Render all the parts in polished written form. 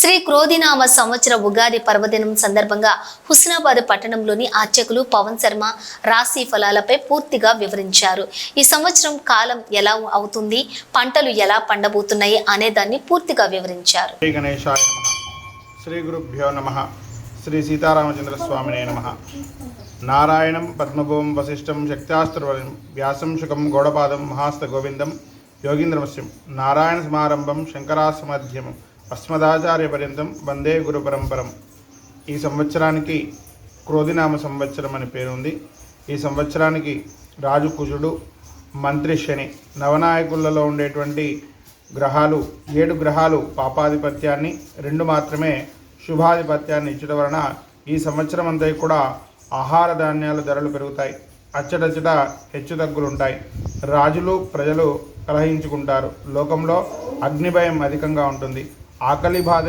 శ్రీ క్రోధినామ సంవత్సర ఉగాది పర్వదినం సందర్భంగా హుస్నాబాద్ పట్టణంలోని అర్చకులు పవన్ శర్మ రాశి ఫలాలపై పూర్తిగా వివరించారు. ఈ సంవత్సరం కాలం ఎలా అవుతుంది, పంటలు ఎలా పండబోతున్నాయి అనే దాన్ని పూర్తిగా వివరించారు. శ్రీ గణేశాయ నమః. శ్రీ గురుభ్యో నమః. శ్రీ సీతారామచంద్ర స్వామినే నమః. నారాయణం పద్మభూం వశిష్టం శక్త్యాస్త్రవరం వ్యాసం శుకం గౌడపాదం మహాస్త గోవిందం యోగీంద్రమస్యం నారాయణ సమారంభం శంకరాసమధ్యమం అస్మదాచార్య పర్యంతం వందే గురు పరంపరం. ఈ సంవత్సరానికి క్రోధినామ సంవత్సరం అని పేరు ఉంది. ఈ సంవత్సరానికి రాజు కుజుడు, మంత్రి శని, నవనాయకులలో ఉండేటువంటి గ్రహాలు 7 గ్రహాలు పాపాధిపత్యాన్ని, 2 మాత్రమే శుభాధిపత్యాన్ని ఇచ్చడం వలన ఈ సంవత్సరం అంతా కూడా ఆహార ధాన్యాల ధరలు పెరుగుతాయి. అచ్చటచ్చట హెచ్చుతగ్గులుంటాయి. రాజులు ప్రజలు కలహించుకుంటారు. లోకంలో అగ్నిభయం అధికంగా ఉంటుంది. ఆకలి బాధ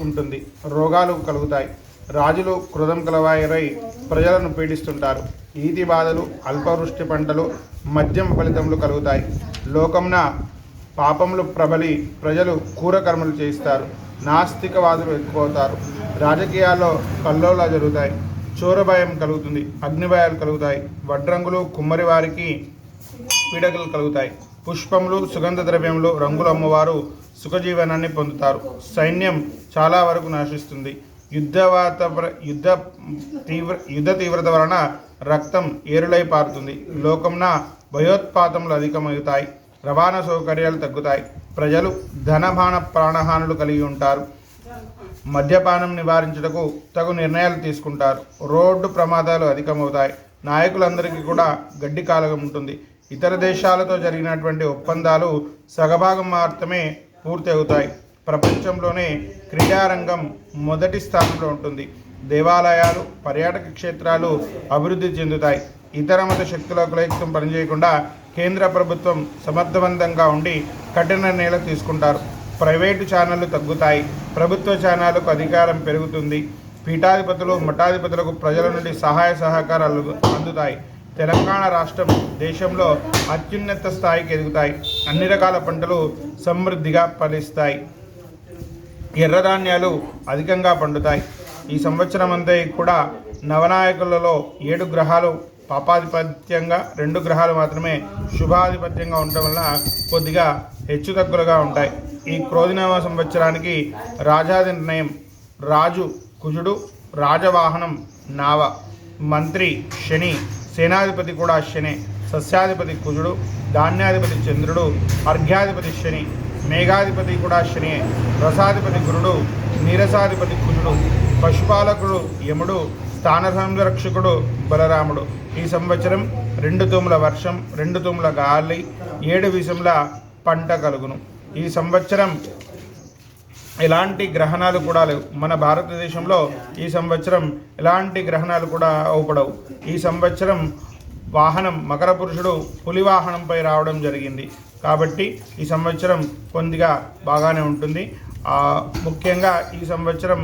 ఉంటుంది. రోగాలు కలుగుతాయి. రాజులు క్రోధం కలవారై ప్రజలను పీడిస్తుంటారు. ఈతి బాధలు, అల్పవృష్టి పంటలు, మద్యం ఫలితములు కలుగుతాయి. లోకంన పాపములు ప్రబలి ప్రజలు క్రూరకర్మలు చేయిస్తారు. నాస్తికవాదులు ఎక్కువవుతారు. రాజకీయాల్లో కల్లోలా జరుగుతాయి. చోర భయం కలుగుతుంది. అగ్నిభయాలు కలుగుతాయి. వడ్రంగులు, కుమ్మరి వారికి పీడకలు కలుగుతాయి. పుష్పములు, సుగంధ ద్రవ్యములు, రంగులు అమ్మవారు సుఖజీవనాన్ని పొందుతారు. సైన్యం చాలా వరకు నశిస్తుంది. యుద్ధ తీవ్రత వలన రక్తం ఏరులై పారుతుంది. లోకంన భయోత్పాతములు అధికమవుతాయి. రవాణా సౌకర్యాలు తగ్గుతాయి. ప్రజలు ధనమాన ప్రాణహానులు కలిగి ఉంటారు. మద్యపానం నివారించుటకు తగు నిర్ణయాలు తీసుకుంటారు. రోడ్డు ప్రమాదాలు అధికమవుతాయి. నాయకులందరికీ కూడా గడ్డి కాలగం ఉంటుంది. ఇతర దేశాలతో జరిగినటువంటి ఒప్పందాలు సగభాగం మాత్రమే పూర్తి అవుతాయి. ప్రపంచంలోనే క్రీడారంగం మొదటి స్థానంలో ఉంటుంది. దేవాలయాలు, పర్యాటక క్షేత్రాలు అభివృద్ధి చెందుతాయి. ఇతర మత శక్తుల కులయుక్తం పనిచేయకుండా కేంద్ర ప్రభుత్వం సమర్థవంతంగా ఉండి కఠిన నిర్ణయాలు తీసుకుంటారు. ప్రైవేటు ఛానళ్లు తగ్గుతాయి. ప్రభుత్వ ఛానళ్లకు అధికారం పెరుగుతుంది. పీఠాధిపతులు, మఠాధిపతులకు ప్రజల నుండి సహాయ సహకారాలు అందుతాయి. తెలంగాణ రాష్ట్రం దేశంలో అత్యున్నత స్థాయికి ఎదుగుతాయి. అన్ని రకాల పంటలు సమృద్ధిగా ఫలిస్తాయి. ఎర్రధాన్యాలు అధికంగా పండుతాయి. ఈ సంవత్సరం అంతా కూడా నవనాయకులలో 7 గ్రహాలు పాపాధిపత్యంగా, 2 గ్రహాలు మాత్రమే శుభాధిపత్యంగా ఉండటం వల్ల కొద్దిగా హెచ్చుతగ్గులుగా ఉంటాయి. ఈ క్రోధినామ సంవత్సరానికి రాజాది నిర్ణయం రాజు కుజుడు, రాజవాహనం నావ, మంత్రి శని, సేనాధిపతి కూడా శని, సస్యాధిపతి కుజుడు, ధాన్యాధిపతి చంద్రుడు, అర్ఘ్యాధిపతి శని, మేఘాధిపతి కూడా శని, రసాధిపతి గురుడు, నీరసాధిపతి కుజుడు, పశుపాలకుడు యముడు, స్థాన సంరక్షకుడు బలరాముడు. ఈ సంవత్సరం 2 తుముల వర్షం, 2 తుముల గాలి, 7 విషముల పంట కలుగును. ఈ సంవత్సరం ఎలాంటి గ్రహణాలు కూడా లేవు. మన భారతదేశంలో ఈ సంవత్సరం ఎలాంటి గ్రహణాలు కూడా అవుపడవు. ఈ సంవత్సరం వాహనం మకర పురుషుడు పులి వాహనంపై రావడం జరిగింది. కాబట్టి ఈ సంవత్సరం కొద్దిగా బాగానే ఉంటుంది. ముఖ్యంగా ఈ సంవత్సరం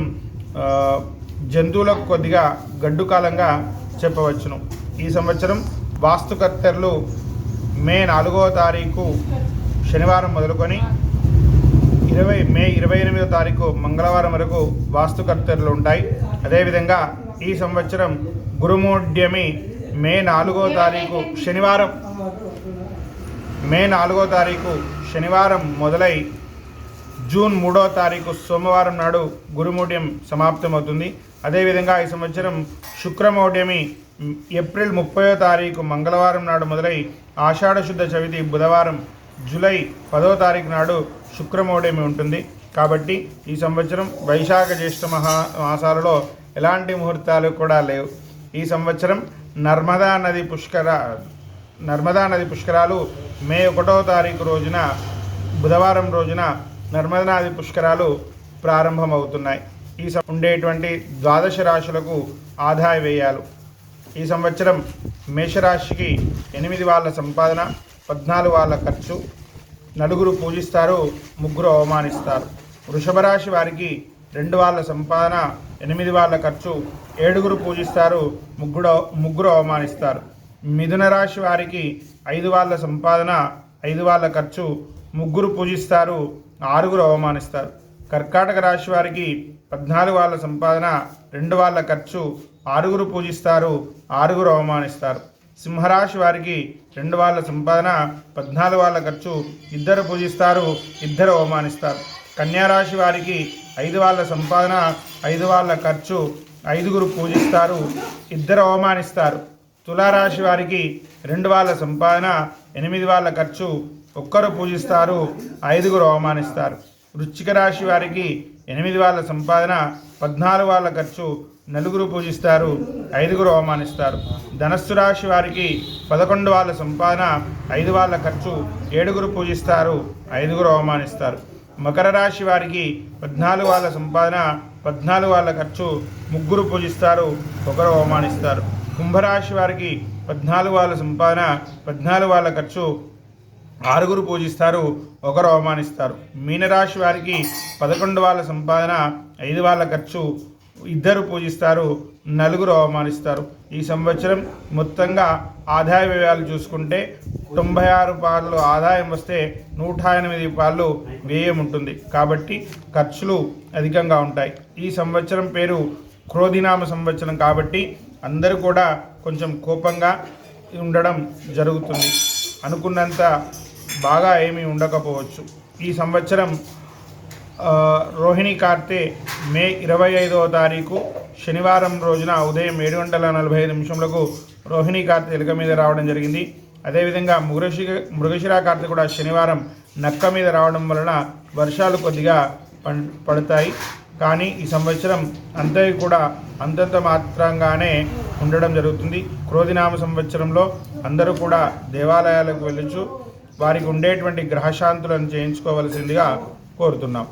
జంతువులకు కొద్దిగా గడ్డు కాలంగా చెప్పవచ్చును. ఈ సంవత్సరం వాస్తుకర్తలు మే 4వ తారీఖు శనివారం మొదలుకొని మే 28వ తారీఖు మంగళవారం వరకు వాస్తుకర్తలు ఉంటాయి. అదేవిధంగా ఈ సంవత్సరం గురుమూఢ్యమి మే 4వ తారీఖు శనివారం మొదలై జూన్ 3వ తారీఖు సోమవారం నాడు గురుమూఢ్యం సమాప్తమవుతుంది. అదేవిధంగా ఈ సంవత్సరం శుక్రమౌఢ్యమి ఏప్రిల్ 30వ తారీఖు మంగళవారం నాడు మొదలై ఆషాఢ శుద్ధ చవితి బుధవారం జూలై 10వ తారీఖు నాడు శుక్రమౌఢ్యమి ఉంటుంది. కాబట్టి ఈ సంవత్సరం వైశాఖ జ్యేష్ఠ మాసాలలో ఎలాంటి ముహూర్తాలు కూడా లేవు. ఈ సంవత్సరం నర్మదా నది పుష్కరాలు మే 1వ తారీఖు రోజున బుధవారం రోజున నర్మదా నది పుష్కరాలు ప్రారంభమవుతున్నాయి. ఈ ఉండేటువంటి 12 రాశులకు ఆదాయ వ్యయాలు. ఈ సంవత్సరం మేషరాశికి 8 వాళ్ళ సంపాదన, 14 వాళ్ళ ఖర్చు, 4 పూజిస్తారు, 3 అవమానిస్తారు. వృషభ రాశి వారికి 2 వాళ్ళ సంపాదన, 8 వాళ్ళ ఖర్చు, 7 పూజిస్తారు, 3 అవమానిస్తారు. మిథున రాశి వారికి 5 వాళ్ళ సంపాదన, 5 వాళ్ళ ఖర్చు, 3 పూజిస్తారు, 6 అవమానిస్తారు. కర్కాటక రాశి వారికి 14 వాళ్ళ సంపాదన 2 వాళ్ళ ఖర్చు, 6 పూజిస్తారు, 6 అవమానిస్తారు. సింహరాశి వారికి 2 వాళ్ళ సంపాదన 14 వాళ్ళ ఖర్చు, 2 పూజిస్తారు, 2 అవమానిస్తారు. కన్యారాశి వారికి 5 వాళ్ళ సంపాదన 5 వాళ్ళ ఖర్చు, 5 పూజిస్తారు, 2 అవమానిస్తారు. తులారాశి వారికి 2 వాళ్ళ సంపాదన 8 వాళ్ళ ఖర్చు, 1 పూజిస్తారు, 5 అవమానిస్తారు. వృశ్చిక రాశి వారికి 8 వాళ్ళ సంపాదన 14 వాళ్ళ ఖర్చు, 4 పూజిస్తారు, 5 అవమానిస్తారు. ధనస్సు రాశి వారికి 11 వాళ్ళ సంపాదన 5 వాళ్ళ ఖర్చు, 7 పూజిస్తారు, 5 అవమానిస్తారు. మకర రాశి వారికి 14 వాళ్ళ సంపాదన 14 వాళ్ళ ఖర్చు, 3 పూజిస్తారు, 1 అవమానిస్తారు. కుంభరాశి వారికి 14 వాళ్ళ సంపాదన 14 వాళ్ళ ఖర్చు, 6 పూజిస్తారు, 1 అవమానిస్తారు. మీనరాశి వారికి 11 వాళ్ళ సంపాదన 5 వాళ్ళ ఖర్చు, 2 పూజిస్తారు, 4 అవమానిస్తారు. ఈ సంవత్సరం మొత్తంగా ఆదాయ వ్యయాలు చూసుకుంటే 96 పాళ్ళు ఆదాయం వస్తే 108 పాళ్ళు వ్యయం ఉంటుంది. కాబట్టి ఖర్చులు అధికంగా ఉంటాయి. ఈ సంవత్సరం పేరు క్రోధినామ సంవత్సరం కాబట్టి అందరూ కూడా కొంచెం కోపంగా ఉండడం జరుగుతుంది. అనుకున్నంత బాగా ఏమీ ఉండకపోవచ్చు. ఈ సంవత్సరం రోహిణి కార్తె మే 25వ తారీఖు శనివారం రోజున ఉదయం 7:45 రోహిణి కార్తె ఎలుక మీద రావడం జరిగింది. అదేవిధంగా మృగశిర కార్తె కూడా శనివారం నక్క మీద రావడం వలన వర్షాలు కొద్దిగా పడతాయి. కానీ ఈ సంవత్సరం అంతా కూడా అంతంత మాత్రంగానే ఉండడం జరుగుతుంది. క్రోధినామ సంవత్సరంలో అందరూ కూడా దేవాలయాలకు వెళ్ళొచ్చు. వారికి ఉండేటువంటి గ్రహశాంతులను చేయించుకోవలసిందిగా కోరుతున్నాం.